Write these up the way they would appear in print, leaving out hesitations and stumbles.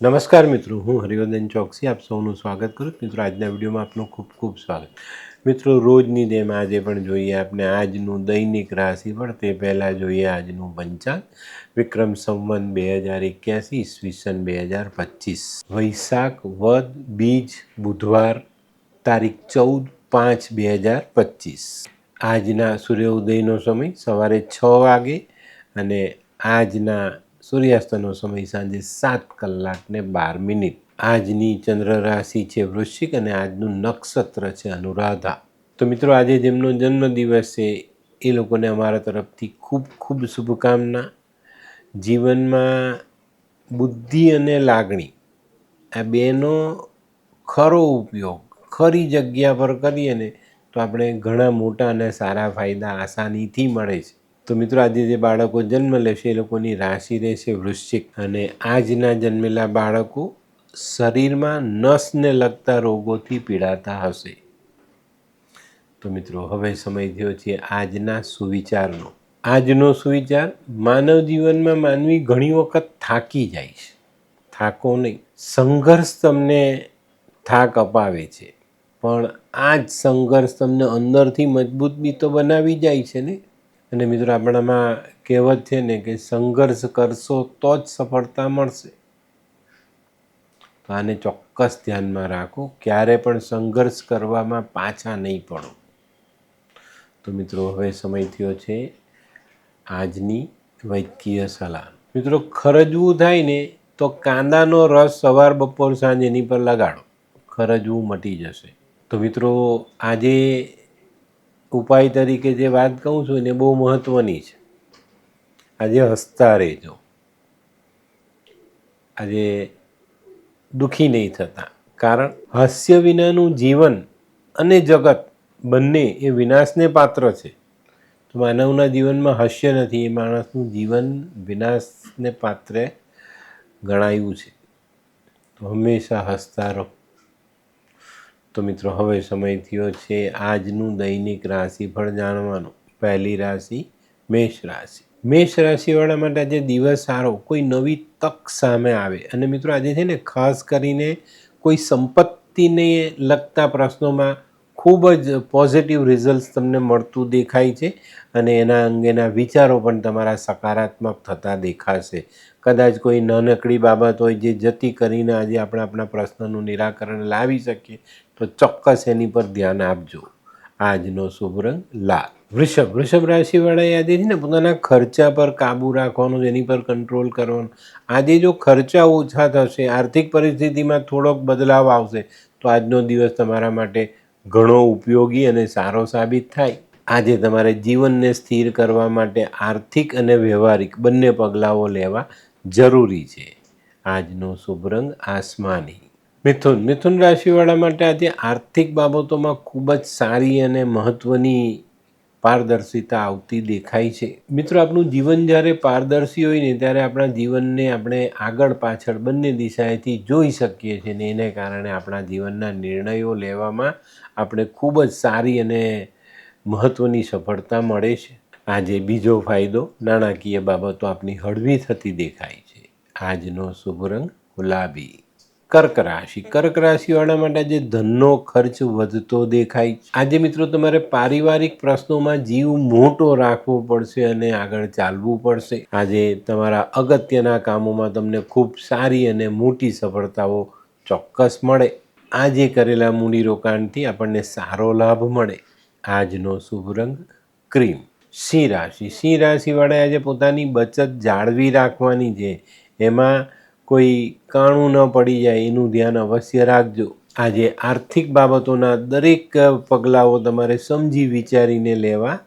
નમસ્કાર મિત્રો, હું હરિવર્ધન ચોકસી આપ સૌનું સ્વાગત કરું મિત્રો. આજના વિડીયોમાં આપનું ખૂબ ખૂબ સ્વાગત. મિત્રો, રોજની જેમ આજે પણ જોઈએ આપણે આજનું દૈનિક રાશિફળ. તે પહેલાં જોઈએ આજનું પંચાંગ. વિક્રમ સંવત 2081 ઈસવીસન 2025, વૈશાખ વદ બીજ બુધવાર, તારીખ 14/5/2025. આજના સૂર્યોદયનો સમય સવારે 6 વાગે અને આજના સૂર્યાસ્તનો સમય સાંજે 7:12. આજની ચંદ્ર રાશિ છે વૃશ્ચિક અને આજનું નક્ષત્ર છે અનુરાધા. તો મિત્રો, આજે જેમનો જન્મદિવસ છે એ લોકોને અમારા તરફથી ખૂબ ખૂબ શુભકામના. જીવનમાં બુદ્ધિ અને લાગણી આ બેનો ખરો ઉપયોગ ખરી જગ્યા પર કરીએ ને તો આપણે ઘણા મોટા અને સારા ફાયદા આસાનીથી મળે છે. તો મિત્રો, આજે જે બાળકો જન્મ લેશે એ લોકોની રાશિ રહેશે વૃશ્ચિક. અને આજના જન્મેલા બાળકો શરીરમાં નસને લગતા રોગોથી પીડાતા હશે. તો મિત્રો, હવે સમય થયો છે આજના સુવિચારનો. આજનો સુવિચાર: માનવ જીવનમાં માનવી ઘણી વખત થાકી જાય છે. થાકો નહીં, સંઘર્ષ તમને થાક અપાવે છે, પણ આ જ સંઘર્ષ તમને અંદરથી મજબૂત બી તો બનાવી જાય છે ને. અને મિત્રો, આપણામાં કહેવત છે ને કે સંઘર્ષ કરશો તો જ સફળતા મળશે. તો આને ચોક્કસ ધ્યાનમાં રાખો, ક્યારે પણ સંઘર્ષ કરવામાં પાછા નહીં પડો. તો મિત્રો, હવે સમય થયો છે આજની વૈદ્યકીય સલાહ. મિત્રો, ખરજવું થાય ને તો કાંદાનો રસ સવાર બપોર સાંજ એની પર લગાડો, ખરજવું મટી જશે. તો મિત્રો, આજે ઉપાય તરીકે જે વાત કહું છું એને બહુ મહત્ત્વની છે. આજે હસતા રહેજો. આજે દુઃખી નહીં થતા, કારણ હાસ્ય વિનાનું જીવન અને જગત બંને એ વિનાશને પાત્ર છે. તો માનવના જીવનમાં હાસ્ય નથી, એ માણસનું જીવન વિનાશને પાત્રે ગણાયું છે. તો હંમેશા હસતા રહો. તો મિત્રો, હવે સમય થયો છે આજનું દૈનિક રાશિફળ જાણવાનો. પહેલી રાશિ મેષ રાશિ. મેષ રાશિવાળા માટે આજે દિવસ સારો, કોઈ નવી તક સામે આવે. અને મિત્રો, આજે છે ને ખાસ કરીને કોઈ સંપત્તિને લગતા પ્રશ્નોમાં ખૂબ જ પોઝિટિવ રિઝલ્ટ તમને મળતું દેખાય છે. અને એના અંગેના વિચારો પણ તમારા સકારાત્મક થતા દેખાશે. કદાચ કોઈ નાનકડી બાબત હોય જે જતી કરીને આજે આપણે આપણા પ્રશ્નનું નિરાકરણ લાવી શકીએ તો ચોક્કસ એની પર ધ્યાન આપજો. આજનો શુભ રંગ લાલ. વૃષભ રાશિવાળાએ આજે છે ને પોતાના ખર્ચા પર કાબૂ રાખવાનો, એની પર કંટ્રોલ કરવાનો. આજે જો ખર્ચા ઓછા થશે, આર્થિક પરિસ્થિતિમાં થોડોક બદલાવ આવશે, તો આજનો દિવસ તમારા માટે ઘણો ઉપયોગી અને સારો સાબિત થાય. આજે તમારે જીવનને સ્થિર કરવા માટે આર્થિક અને વ્યવહારિક બંને પગલાઓ લેવા જરૂરી છે. આજનો શુભ રંગ આસમાની. મિથુન રાશિવાળા માટે આજે આર્થિક બાબતોમાં ખૂબ જ સારી અને મહત્ત્વની પારદર્શિતા આવતી દેખાય છે. મિત્રો, આપણું જીવન જ્યારે પારદર્શી હોય ને ત્યારે આપણા જીવનને આપણે આગળ પાછળ બંને દિશાએથી જોઈ શકીએ છીએ ને એને કારણે આપણા જીવનના નિર્ણયો લેવામાં આપણે ખૂબ જ સારી અને મહત્ત્વની સફળતા મળે છે. આજે બીજો ફાયદો: નાણાકીય બાબતો આપણી હળવી થતી દેખાય છે. આજનો શુભ રંગ ગુલાબી. કર્ક રાશિવાળા માટે આજે ધનનો ખર્ચ વધતો દેખાય. આજે મિત્રો, તમારે પારિવારિક પ્રશ્નોમાં જીવ મોટો રાખવો પડશે અને આગળ ચાલવું પડશે. આજે તમારા અગત્યના કામોમાં તમને ખૂબ સારી અને મોટી સફળતાઓ ચોક્કસ મળે. આજે કરેલા મૂડીરોકાણથી આપણને સારો લાભ મળે. આજનો શુભ રંગ ક્રીમ. સિંહ રાશિવાળાએ આજે પોતાની બચત જાળવી રાખવાની છે. એમાં કોઈ કાણું ન પડી જાય એનું ધ્યાન અવશ્ય રાખજો. આજે આર્થિક બાબતોના દરેક પગલાઓ તમારે સમજી વિચારીને લેવા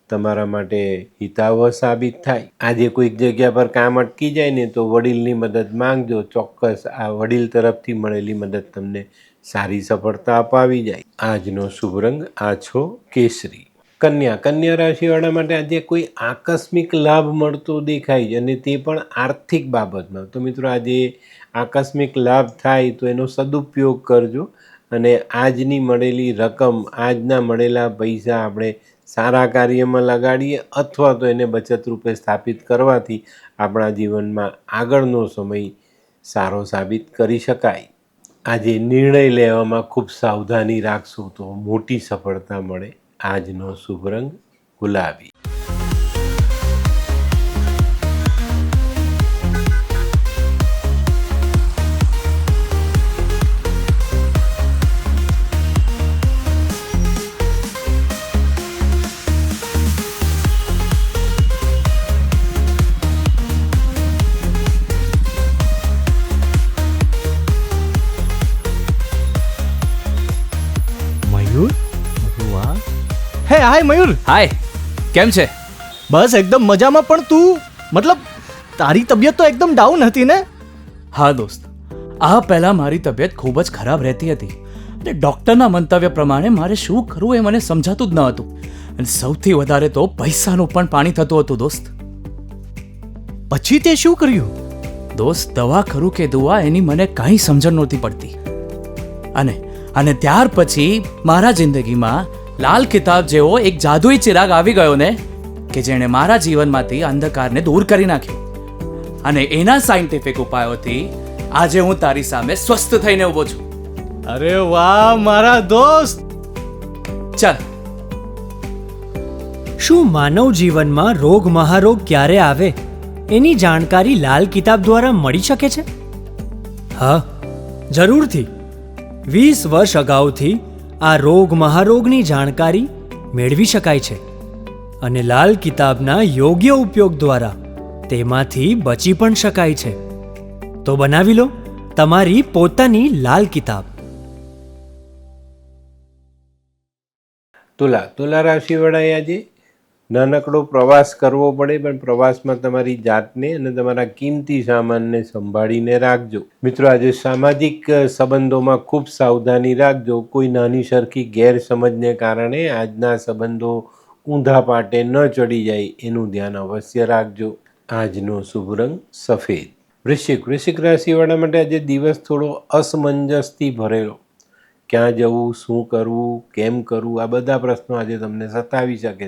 તમારા માટે હિતાવહ સાબિત થાય. આજે કોઈક જગ્યા પર કામ અટકી જાય ને તો વડીલની મદદ માંગજો. ચોક્કસ આ વડીલ તરફથી મળેલી મદદ તમને સારી સફળતા અપાવી જાય. આજનો શુભ રંગ આછો કેસરી. કન્યા રાશિવાળા માટે આજે કોઈ આકસ્મિક લાભ મળતો દેખાય અને તે પણ આર્થિક બાબતમાં. તો મિત્રો, આજે આકસ્મિક લાભ થાય તો એનો સદુપયોગ કરજો અને આજની મળેલી રકમ, આજના મળેલા પૈસા આપણે સારા કાર્યમાં લગાડીએ અથવા તો એને બચત રૂપે સ્થાપિત કરવાથી આપણા જીવનમાં આગળનો સમય સારો સાબિત કરી શકાય. આજે નિર્ણય લેવામાં ખૂબ સાવધાની રાખશો તો મોટી સફળતા મળે. આજનો શુભ રંગ ગુલાબી. હે હાય મયુર. હાય, કેમ છે? બસ એકદમ મજામાં. પણ તું મતલબ તારી તબિયત તો એકદમ ડાઉન હતી ને? હા દોસ્ત, આ પહેલા મારી તબિયત ખૂબ જ ખરાબ રહેતી હતી અને ડૉક્ટરના મંતવ્ય પ્રમાણે મારે શું કરવું એ મને સમજાતું જ ન હતું. અને સૌથી વધારે તો પૈસાનું પણ પાણી થતું હતું દોસ્ત. પછી તે શું કર્યું? દોસ્ત, દવા ખરું કે દુઆ એની મને કાંઈ સમજણ નહોતી પડતી. અને ત્યાર પછી મારા જિંદગીમાં લાલ કિતાબ જેવો એક જાદુઈ ચિરાગ આવી ગયો ને, કે જેણે મારા જીવનમાંથી અંધકારને દૂર કરી નાખ્યો. અને એના સાયન્ટિફિક ઉપાયોથી આજે હું તારી સામે સ્વસ્થ થઈને ઊભો છું. અરે વાહ મારા દોસ્ત. ચાલ. શું માનવ જીવનમાં રોગ મહારોગ ક્યારે આવે એની જાણકારી લાલ કિતાબ દ્વારા મળી શકે છે? હા, જરૂરથી. 20 વર્ષ અગાઉથી આ રોગ મહારોગની જાણકારી મેળવી શકાય છે અને લાલ કિતાબના યોગ્ય ઉપયોગ દ્વારા તેમાંથી બચી પણ શકાય છે. તો બનાવી લો તમારી પોતાની લાલ કિતાબ. તુલા રાશિવાળાએ આજે નાનકડો પ્રવાસ કરવો પડે, પણ પ્રવાસમાં તમારી જાતને અને તમારા કિંમતી સામાનને સંભાળીને રાખજો. મિત્રો, આજે સામાજિક સંબંધોમાં ખૂબ સાવધાની રાખજો. કોઈ નાની સરખી ગેરસમજને કારણે આજના સંબંધો ઊંધા પાટે ન ચડી જાય એનું ધ્યાન અવશ્ય રાખજો. આજનો શુભ રંગ સફેદ. વૃશ્ચિક રાશિવાળા માટે આજે દિવસ થોડો અસમંજસથી ભરેલો. ક્યાં જવું, શું કરવું, કેમ કરવું, આ બધા પ્રશ્નો આજે તમને સતાવી શકે.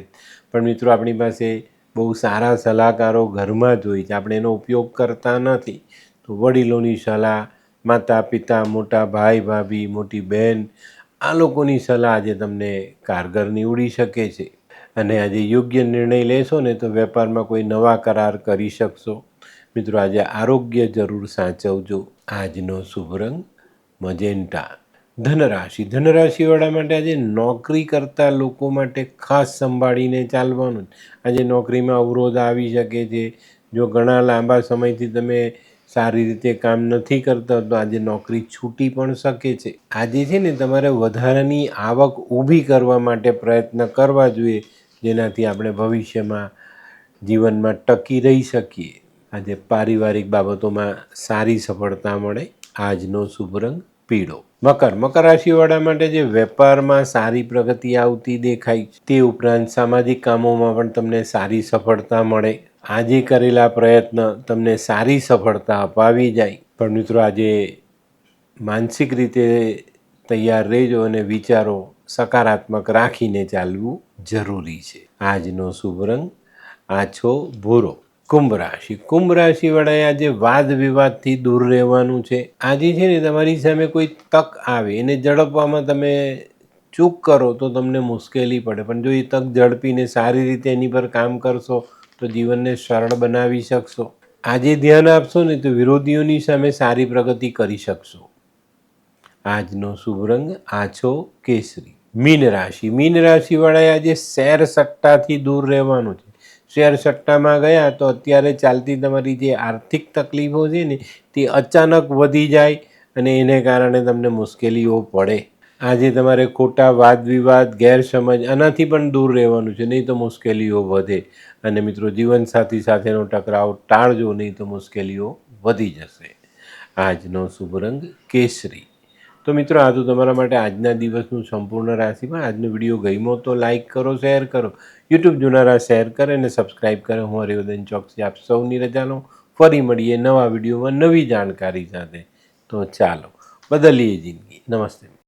પણ મિત્રો, આપણી પાસે બહુ સારા સલાહકારો ઘરમાં જ હોય છે, આપણે એનો ઉપયોગ કરતા નથી. તો વડીલોની સલાહ, માતા પિતા, મોટા ભાઈ ભાભી, મોટી બહેન, આ લોકોની સલાહ આજે તમને કારગર નીવડી શકે છે. અને આજે યોગ્ય નિર્ણય લેશો ને તો વેપારમાં કોઈ નવા કરાર કરી શકશો. મિત્રો, આજે આરોગ્ય જરૂર સાચવજો. આજનો શુભ રંગ મજેન્ટા. ધનરાશિવાળા માટે આજે નોકરી કરતા લોકો માટે ખાસ સંભાળીને ચાલવાનું. આજે નોકરીમાં અવરોધ આવી શકે છે. જો ઘણા લાંબા સમયથી તમે સારી રીતે કામ નથી કરતા તો આજે નોકરી છૂટી પણ શકે છે. આજે છે ને તમારે વધારાની આવક ઊભી કરવા માટે પ્રયત્ન કરવા જોઈએ, જેનાથી આપણે ભવિષ્યમાં જીવનમાં ટકી રહી શકીએ. આજે પારિવારિક બાબતોમાં સારી સફળતા મળે. આજનો શુભ રંગ પીળો. મકર રાશિવાળા માટે જે વેપારમાં સારી પ્રગતિ આવતી દેખાય, તે ઉપરાંત સામાજિક કામોમાં પણ તમને સારી સફળતા મળે. આજે કરેલા પ્રયત્ન તમને સારી સફળતા અપાવી જાય. પણ મિત્રો, આજે માનસિક રીતે તૈયાર રહેજો અને વિચારો સકારાત્મક રાખીને ચાલવું જરૂરી છે. આજનો શુભ રંગ આછો ભૂરો. કુંભ રાશિવાળાએ આજે વાદ વિવાદથી દૂર રહેવાનું છે. આજે છે ને તમારી સામે કોઈ તક આવે એને ઝડપવામાં તમે ચૂક કરો તો તમને મુશ્કેલી પડે, પણ જો એ તક ઝડપીને સારી રીતે એની પર કામ કરશો તો જીવનને સરળ બનાવી શકશો. આજે ધ્યાન આપશો ને તો વિરોધીઓની સામે સારી પ્રગતિ કરી શકશો. આજનો શુભ રંગ આછો કેસરી. મીન રાશિવાળાએ આજે શેર સટ્ટાથી દૂર રહેવાનું છે. શેર સટ્ટામાં ગયા તો અત્યારે ચાલતી તમારી જે આર્થિક તકલીફો છે ને તે અચાનક વધી જાય અને એને કારણે તમને મુશ્કેલીઓ પડે. આજે તમારે ખોટા વાદ વિવાદ, ગેરસમજ આનાથી પણ દૂર રહેવાનું છે, નહીં તો મુશ્કેલીઓ વધે. અને મિત્રો, જીવનસાથી સાથેનો ટકરાવ ટાળજો, નહીં તો મુશ્કેલીઓ વધી જશે. આજનો શુભ રંગ કેસરી. તો મિત્રો, આ તો તમારા માટે આજના દિવસનું સંપૂર્ણ રાશિમાં. આજનો વિડીયો ગમ્યો તો લાઈક કરો, શેર કરો. યુટ્યુબ જોનારા શેર કરે અને સબસ્ક્રાઈબ કરે. હું હરિવર્ધન ચોકસી આપ સૌની રજા લઉં. ફરી મળીએ નવા વિડીયોમાં નવી જાણકારી સાથે. તો ચાલો બદલીએ જિંદગી. નમસ્તે.